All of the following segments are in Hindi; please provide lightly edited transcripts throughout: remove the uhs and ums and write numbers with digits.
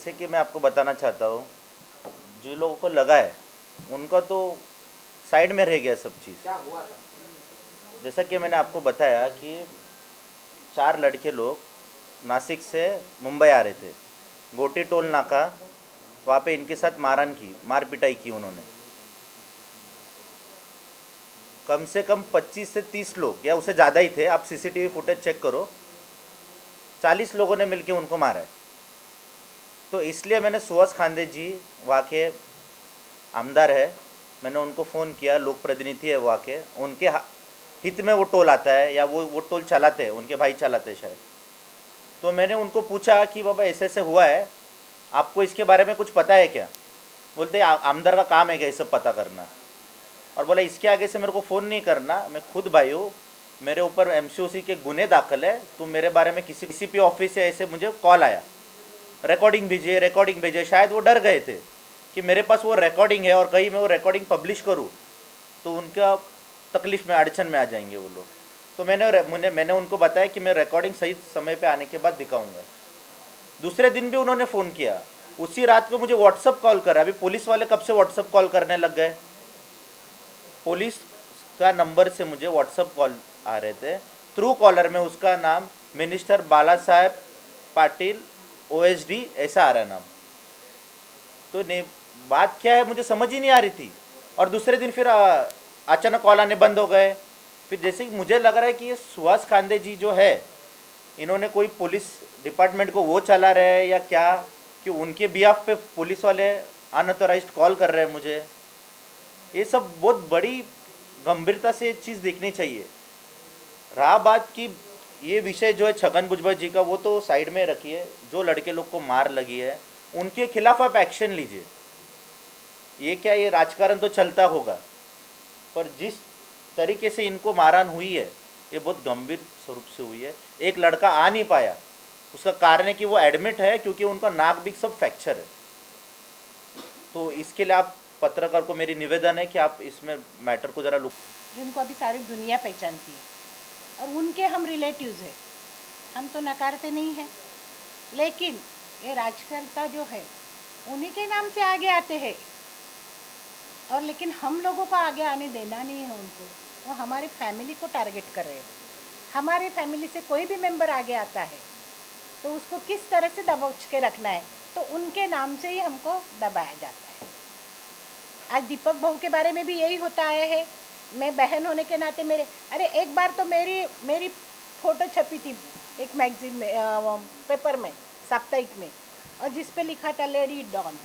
जैसे कि मैं आपको बताना चाहता हूँ, जो लोगों को लगा है उनका तो साइड में रह गया सब चीज़। जैसा कि मैंने आपको बताया कि 4 लड़के लोग नासिक से मुंबई आ रहे थे। गोटी टोल नाका, वहाँ पे इनके साथ मार पिटाई की उन्होंने। कम से कम 25 से 30 लोग या उससे ज़्यादा ही थे, आप सीसीटीवी फुटेज चेक करो। 40 लोगों ने मिलकर उनको मारा है। तो इसलिए मैंने सुहास खांदे जी, वहाँ के आमदार है, मैंने उनको फ़ोन किया, लोक प्रतिनिधि है वहाँ के, उनके हित में वो टोल आता है या वो टोल चलाते हैं, उनके भाई चलाते हैं शायद। तो मैंने उनको पूछा कि बाबा ऐसे ऐसे हुआ है, आपको इसके बारे में कुछ पता है क्या? बोलते आमदार का काम है क्या ये सब पता करना। और बोला इसके आगे से मेरे को फ़ोन नहीं करना, मैं खुद भाई हूँ, मेरे ऊपर एमसीओसी के गुने दाखिल है, तो मेरे बारे में किसी सीपी ऑफिस से ऐसे मुझे कॉल आया, रिकॉर्डिंग भेजिए। शायद वो डर गए थे कि मेरे पास वो रिकॉर्डिंग है और कहीं मैं वो रिकॉर्डिंग पब्लिश करूँ तो उनका तकलीफ़ में अड़चन में आ जाएंगे वो लोग। तो मैंने उनको बताया कि मैं रिकॉर्डिंग सही समय पे आने के बाद दिखाऊंगा। दूसरे दिन भी उन्होंने फ़ोन किया, उसी रात को मुझे व्हाट्सअप कॉल करा। अभी पुलिस वाले कब से व्हाट्सअप कॉल करने लग गए? पुलिस का नंबर से मुझे व्हाट्सअप कॉल आ रहे थे। थ्रू कॉलर में उसका नाम मिनिस्टर बाला साहेब पाटिल ओएसडी ऐसा आ रहा है नाम। तो नहीं, बात क्या है मुझे समझ ही नहीं आ रही थी। और दूसरे दिन फिर अचानक कॉल आने बंद हो गए। फिर जैसे कि मुझे लग रहा है कि ये सुहास खांदे जी जो है, इन्होंने कोई पुलिस डिपार्टमेंट को वो चला रहे हैं या क्या, कि उनके बिहाफ पे पुलिस वाले अनऑथराइज्ड कॉल कर रहे हैं मुझे। ये सब बहुत बड़ी गंभीरता से चीज़ देखनी चाहिए। रहा बात की ये विषय जो है छगन भुजबल जी का, वो तो साइड में रखिए। जो लड़के लोग को मार लगी है उनके खिलाफ आप एक्शन लीजिए। ये क्या, ये राजकारण तो चलता होगा, पर जिस तरीके से इनको मारहान हुई है ये बहुत गंभीर स्वरूप से हुई है। एक लड़का आ नहीं पाया, उसका कारण है कि वो एडमिट है क्योंकि उनका नाक भी सब फ्रैक्चर है। तो इसके लिए आप पत्रकार को मेरी निवेदन है कि आप इसमें मैटर को ज़रा लुक। जिनको अभी सारी दुनिया पहचानती है और उनके हम रिलेटिव्स हैं, हम तो नकारते नहीं हैं। लेकिन ये राजकर्ता जो है उन्हीं के नाम से आगे आते हैं, और लेकिन हम लोगों को आगे आने देना नहीं है उनको। वो हमारी फैमिली को टारगेट कर रहे हैं। हमारी फैमिली से कोई भी मेंबर आगे आता है तो उसको किस तरह से दबोच के रखना है, तो उनके नाम से ही हमको दबाया जाता है। आज दीपक बहू के बारे में भी यही होता आया है। मैं बहन होने के नाते अरे एक बार तो मेरी मेरी फ़ोटो छपी थी एक मैगजीन में, पेपर में, साप्ताहिक में, और जिस पे लिखा था लेडी डॉन।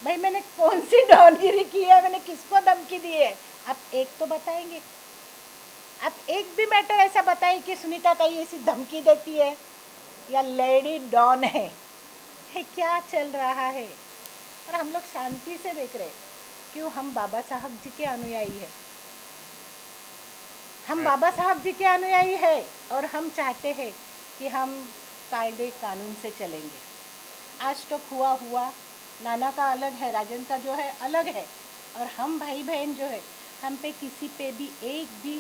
भाई मैंने कौन सी डॉनगिरी की है, मैंने किसको धमकी दी है? आप एक तो बताएंगे, आप एक भी मैटर ऐसा बताएं कि सुनीता ताई ऐसी धमकी देती है या लेडी डॉन है? क्या चल रहा है? और हम लोग शांति से देख रहे हैं। क्यों? हम बाबा साहब जी के अनुयायी है, हम बाबा साहब जी के अनुयायी है, और हम चाहते हैं कि हम कायदे कानून से चलेंगे। आज तो हुआ हुआ, नाना का अलग है, राजन का जो है अलग है, और हम भाई बहन जो है, हम पे किसी पे भी एक भी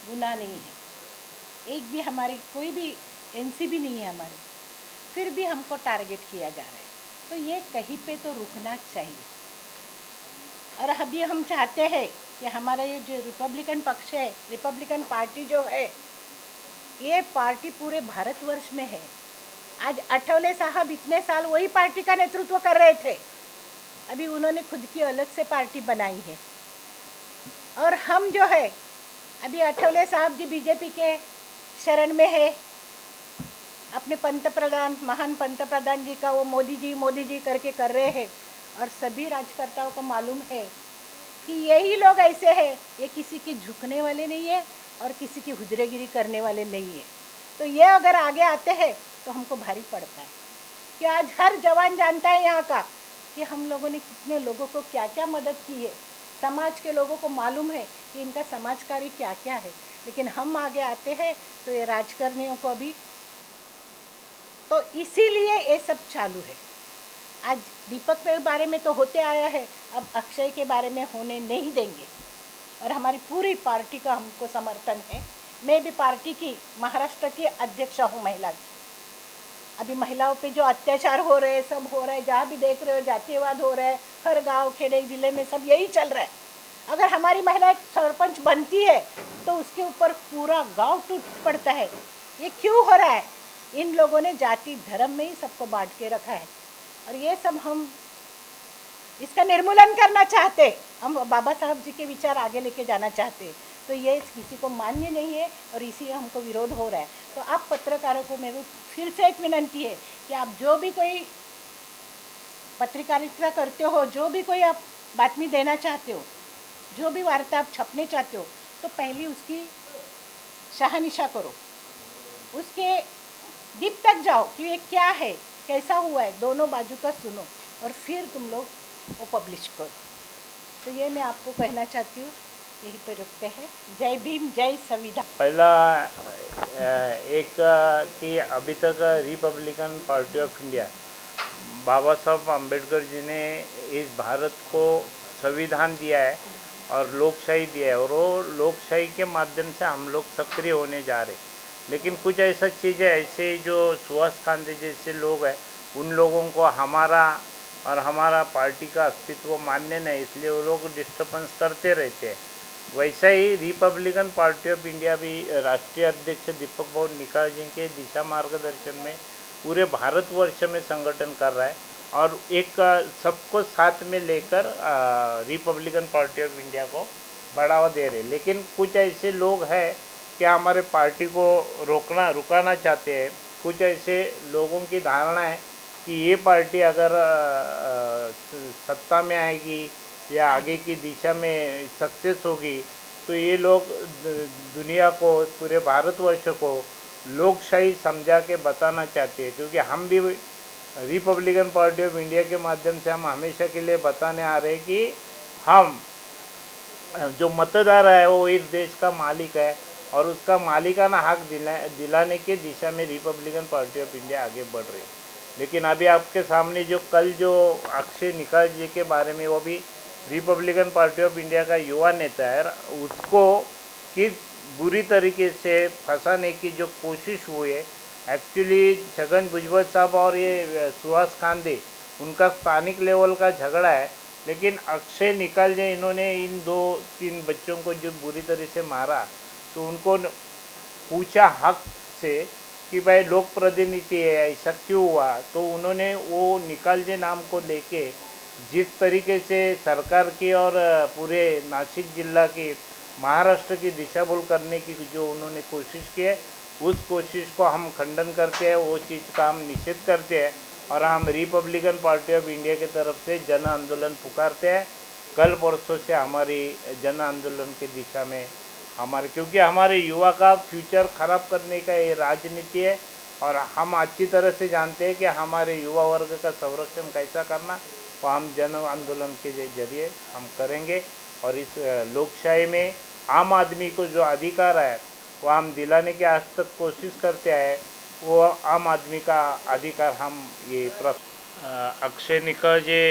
गुनाह नहीं है, एक भी हमारी कोई भी एनसीबी नहीं है हमारी, फिर भी हमको टारगेट किया जा रहा है। तो ये कहीं पे तो रुकना चाहिए। और अभी हम चाहते हैं कि हमारा ये जो रिपब्लिकन पक्ष है, रिपब्लिकन पार्टी जो है, ये पार्टी पूरे भारतवर्ष में है। आज अठवले साहब इतने साल वही पार्टी का नेतृत्व कर रहे थे, अभी उन्होंने खुद की अलग से पार्टी बनाई है। और हम जो है, अभी अठवले साहब जी बीजेपी के शरण में है। अपने पंतप्रधान, महान पंतप्रधान जी का वो मोदी जी करके कर रहे हैं। और सभी राजकर्ताओं को मालूम है कि यही लोग ऐसे हैं, ये किसी के झुकने वाले नहीं है और किसी की हुजरेगिरी करने वाले नहीं है। तो ये अगर आगे आते हैं तो हमको भारी पड़ता है कि आज हर जवान जानता है यहाँ का कि हम लोगों ने कितने लोगों को क्या क्या मदद की है। समाज के लोगों को मालूम है कि इनका समाज कार्य क्या क्या है, लेकिन हम आगे आते हैं तो ये राजकर्मियों को अभी, तो इसीलिए ये सब चालू है। आज दीपक के बारे में तो होते आया है, अब अक्षय के बारे में होने नहीं देंगे। और हमारी पूरी पार्टी का हमको समर्थन है। मैं भी पार्टी की महाराष्ट्र की अध्यक्ष हूँ, महिला की। अभी महिलाओं पे जो अत्याचार हो रहे हैं, सब हो रहा है, जहाँ भी देख रहे हो जातीयवाद हो रहा है, हर गांव खेड़े जिले में सब यही चल रहा है। अगर हमारी महिला एक सरपंच बनती है तो उसके ऊपर पूरा गांव टूट पड़ता है। ये क्यों हो रहा है? इन लोगों ने जाति धर्म में ही सबको बांट के रखा है, और ये सब हम इसका निर्मूलन करना चाहते, हम बाबा साहब जी के विचार आगे लेके जाना चाहते, तो ये किसी को मान्य नहीं है और इसी हमको विरोध हो रहा है। तो आप पत्रकारों को मेरे फिर से एक विनंती है कि आप जो भी कोई पत्रकारिता करते हो, जो भी कोई आप बातमी देना चाहते हो, जो भी वार्ता आप छपने चाहते हो, तो पहले उसकी शहनिशा करो, उसके डीप तक जाओ कि ये क्या है, कैसा हुआ है, दोनों बाजू का सुनो और फिर तुम लोग वो पब्लिश करो। तो ये मैं आपको कहना चाहती हूँ। यही पे रुकते हैं। जय भीम, जय संविधान। पहला एक कि अभी तक रिपब्लिकन पार्टी ऑफ इंडिया, बाबा साहब अम्बेडकर जी ने इस भारत को संविधान दिया है और लोकशाही दिया है, और वो लोकशाही के माध्यम से हम लोग सक्रिय होने जा रहे। लेकिन कुछ ऐसा चीज़ें ऐसे जो सुभाष खांदे जैसे लोग हैं, उन लोगों को हमारा पार्टी का अस्तित्व मान्य नहीं, इसलिए वो लोग डिस्टर्बेंस करते रहते हैं। वैसा ही रिपब्लिकन पार्टी ऑफ इंडिया भी राष्ट्रीय अध्यक्ष दीपक भाऊ निकाल जी के दिशा मार्गदर्शन में पूरे भारतवर्ष में संगठन कर रहा है, और एक सबको साथ में लेकर रिपब्लिकन पार्टी ऑफ इंडिया को बढ़ावा दे रहे। लेकिन कुछ ऐसे लोग हैं कि हमारे पार्टी को रुकाना चाहते हैं। कुछ ऐसे लोगों की धारणा है कि ये पार्टी अगर सत्ता में आएगी या आगे की दिशा में सक्सेस होगी तो ये लोग दुनिया को, पूरे भारतवर्ष को लोकशाही समझा के बताना चाहते हैं। क्योंकि हम भी रिपब्लिकन पार्टी ऑफ इंडिया के माध्यम से हम हमेशा के लिए बताने आ रहे हैं कि हम जो मतदार है वो इस देश का मालिक है, और उसका मालिकाना हक दिलाने के दिशा में रिपब्लिकन पार्टी ऑफ इंडिया आगे बढ़ रही है। लेकिन अभी आपके सामने जो कल जो अक्षय निकाल जी के बारे में, वो भी रिपब्लिकन पार्टी ऑफ इंडिया का युवा नेता है, उसको किस बुरी तरीके से फंसाने की जो कोशिश हुई है। एक्चुअली छगन भुजबल साहब और ये सुभाष खांदे, उनका स्थानिक लेवल का झगड़ा है, लेकिन अक्षय निकाल जी इन्होंने इन 2-3 बच्चों को जो बुरी तरह से मारा, तो उनको पूछा हक से कि भाई लोक प्रतिनिधि है, ऐसा क्यों हुआ। तो उन्होंने वो निकाल जे नाम को लेके जिस तरीके से सरकार की और पूरे नासिक जिला की, महाराष्ट्र की दिशाभूल करने की जो उन्होंने कोशिश की है, उस कोशिश को हम खंडन करते हैं, वो चीज़ का हम निषेध करते हैं, और हम रिपब्लिकन पार्टी ऑफ इंडिया की तरफ से जन आंदोलन पुकारते हैं। कल परसों से हमारी जन आंदोलन की दिशा में क्योंकि हमारे युवा का फ्यूचर ख़राब करने का ये राजनीति है, और हम अच्छी तरह से जानते हैं कि हमारे युवा वर्ग का संरक्षण कैसा करना, वो हम जन आंदोलन के जरिए हम करेंगे। और इस लोकशाही में आम आदमी को जो अधिकार है वो हम दिलाने की आज तक कोशिश करते हैं। वो आम आदमी का अधिकार हम ये अक्षय निकाळजे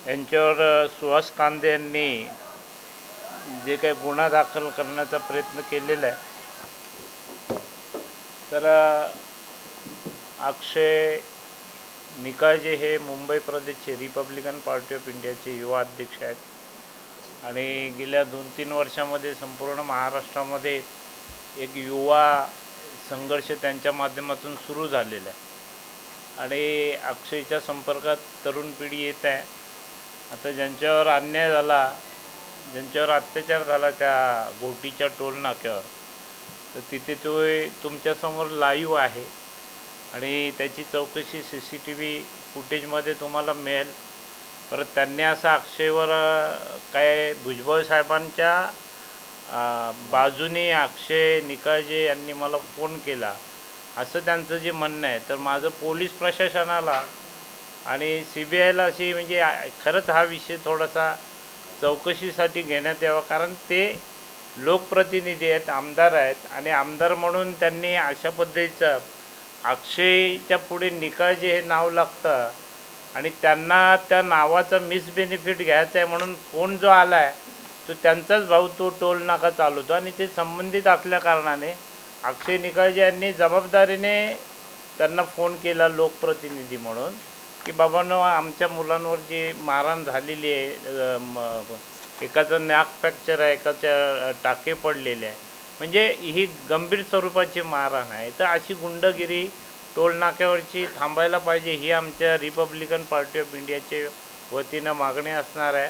यांच्यावर सुहास कांदे यांनी जे काही गुन्हा दाखल करण्याचा प्रयत्न केलेला आहे, तर अक्षय निकाळजे हे मुंबई प्रदेशचे रिपब्लिकन पार्टी ऑफ इंडियाचे युवा अध्यक्ष आहेत, आणि गेल्या 2-3 वर्षामध्ये संपूर्ण महाराष्ट्रामध्ये एक युवा संघर्ष त्यांच्या माध्यमातून सुरू झालेला आहे, आणि अक्षयच्या संपर्कात तरुण पिढी येत आहे। आता ज्यांच्यावर अन्याय झाला, ज्यांच्यावर अत्याचार झाला त्या घोटीच्या टोल नाक्यावर, तर तिथे तो तुमच्यासमोर लाईव्ह आहे, आणि त्याची चौकशी CCTV फुटेजमध्ये तुम्हाला मिळेल। परत त्यांनी असं अक्षयवर काय भुजबळ साहेबांच्या बाजूने अक्षय निकाळजे यांनी मला फोन केला असं त्यांचं जे म्हणणं आहे। तर माझं पोलीस प्रशासनाला आणि CBIला अशी म्हणजे खरंच हा विषय थोडासा चौकशीसाठी घेण्यात यावा, कारण ते लोकप्रतिनिधी आहेत, आमदार आहेत, आणि आमदार म्हणून त्यांनी अशा पद्धतीचं अक्षयच्या पुढे निकाळजे हे नाव लागतं, आणि त्यांना त्या नावाचा मिसबेनिफिट घ्यायचा आहे म्हणून फोन जो आला आहे तो त्यांचाच भाऊ तो टोल नाका चालवतो, आणि ते संबंधित असल्या कारणाने अक्षय निकाळजे यांनी जबाबदारीने त्यांना फोन केला लोकप्रतिनिधी म्हणून की बाबांनो आमच्या मुलांवर जी मारहाण झालेली आहे, एकाचं नाक फ्रॅक्चर आहे, एकाच्या टाके पडलेले आहे, म्हणजे ही गंभीर स्वरूपाची मारहाण आहे. तर अशी गुंडगिरी टोल नाक्यावरची थांबायला पाहिजे, ही आमच्या रिपब्लिकन पार्टी ऑफ इंडियाच्या वतीनं मागणी असणार आहे.